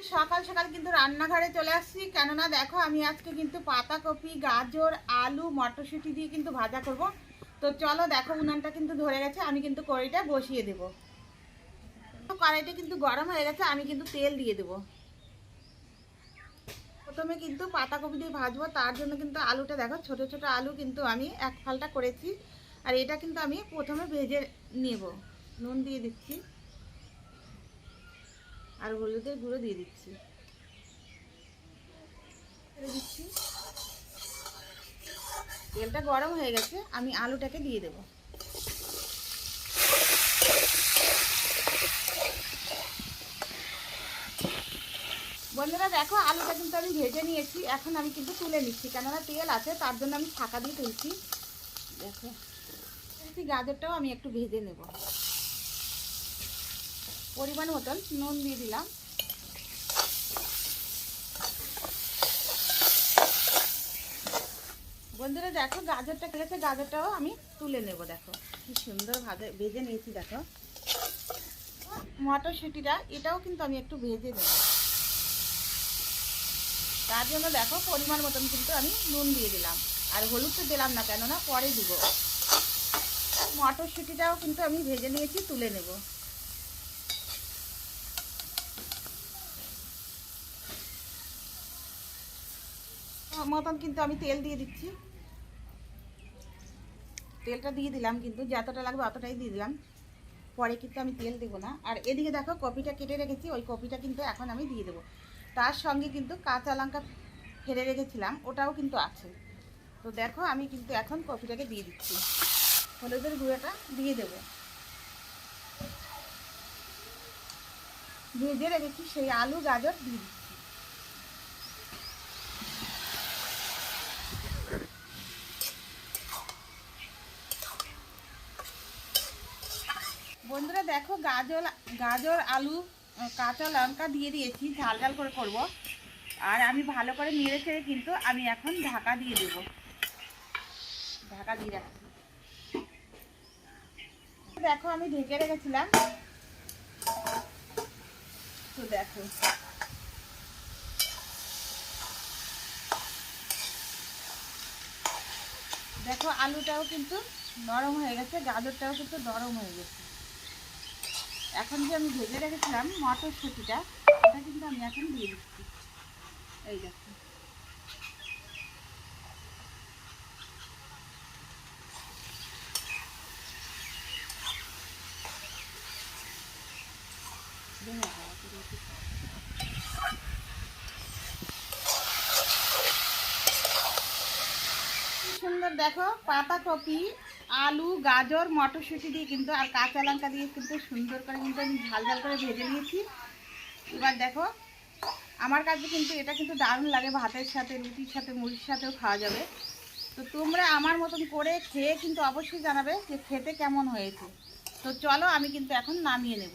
সকাল সকাল কিন্তু রান্নাঘরে চলে আসছি, কেননা দেখো আমি আজকে কিন্তু পাতাকপি, গাজর, আলু, মটরশুঁটি দিয়ে কিন্তু ভাজা করব। তো চলো দেখো, উনানটা কিন্তু ধরে গেছে, আমি কিন্তু কড়াইটা বসিয়ে দেব। কড়াইটা কিন্তু গরম হয়ে গেছে, আমি কিন্তু তেল দিয়ে দেব। প্রথমে কিন্তু পাতাকপি দিয়ে ভাজবো, তার জন্য কিন্তু আলুটা দেখো, ছোট ছোট আলু কিন্তু আমি এক ফালটা করেছি। আর এটা কিন্তু আমি প্রথমে ভেজে নেব। নুন দিয়ে দিচ্ছি আর হলুদের গুঁড়ো দিয়ে দিচ্ছি। তেলটা গরম হয়ে গেছে, আমি আলুটাকে দিয়ে দেব। বন্ধুরা দেখো, আলুটা কিন্তু আমি ভেজে নিয়েছি, এখন আমি কিন্তু তুলে নিচ্ছি, কেননা তেল আছে তার জন্য আমি ফাঁকা দিয়ে তুলছি। দেখো গাজরটাও আমি একটু ভেজে নেব। পরিমাণ মতন নুন দিয়ে দিলাম। বন্ধুরা দেখো, গাজরটা গেছে, গাজরটাও আমি তুলে নেব। দেখো কি সুন্দর ভেজে নিয়েছি। দেখো মটরশুঁটিটা, এটাও কিন্তু আমি একটু ভেজে নেব। তার জন্য দেখো পরিমাণ মতন কিন্তু আমি নুন দিয়ে দিলাম, আর হলুদ তো দিলাম না, কেননা পরে দিব। মটরশুঁটিটাও কিন্তু আমি ভেজে নিয়েছি, তুলে নেব। মতন কিন্তু আমি তেল দিয়ে দিচ্ছি। তেলটা দিয়ে দিলাম, কিন্তু যতটা লাগবে অতটাই দিয়ে দিলাম, পরে কিন্তু আমি তেল দেবো না। আর এদিকে দেখো কপিটা কেটে রেখেছি, ওই কপিটা কিন্তু এখন আমি দিয়ে দেবো। তার সঙ্গে কিন্তু কাঁচা লঙ্কা ফেলে রেখেছিলাম, ওটাও কিন্তু আছে। তো দেখো আমি কিন্তু এখন কপিটাকে দিয়ে দিচ্ছি। হলুদের গুঁড়োটা দিয়ে দেবো। ভেজে রেখেছি সেই আলু গাজর দিয়ে দিচ্ছি। বন্ধুরা দেখো, গাজর আলু কাঁচা লঙ্কা দিয়ে দিয়েছি, ঝাল ঝাল করে করব। আর আমি ভালো করে নেড়ে ছেড়ে কিন্তু আমি এখন ঢাকা দিয়ে দেব। ঢাকা দিয়ে রাখছি। দেখো আমি ঢেকে রেখেছিলাম। তো দেখো দেখো আলুটাও কিন্তু নরম হয়ে গেছে, গাজরটাও কিন্তু নরম হয়ে গেছে। এখন যে আমি ভেজে রেখেছিলাম মটরশুঁটিটা, ওটা কিন্তু আমি এখন দিয়ে দিচ্ছি। এই দেখো সুন্দর। দেখো পাতাকপি, আলু, গাজর, মটরশুঁটি দিয়ে কিন্তু আর কাঁচা লঙ্কা দিয়ে কিন্তু সুন্দর করে কিন্তু আমি ঝাল ঝাল করে ভেজে নিয়েছি। এবার দেখো আমার কাছে কিন্তু এটা কিন্তু দারুণ লাগে, ভাতের সাথে, রুটির সাথে, মুড়ির সাথেও খাওয়া যাবে। তো তোমরা আমার মতন করে খেয়ে কিন্তু অবশ্যই জানাবে যে খেতে কেমন হয়েছে। তো চলো আমি কিন্তু এখন নামিয়ে নেব।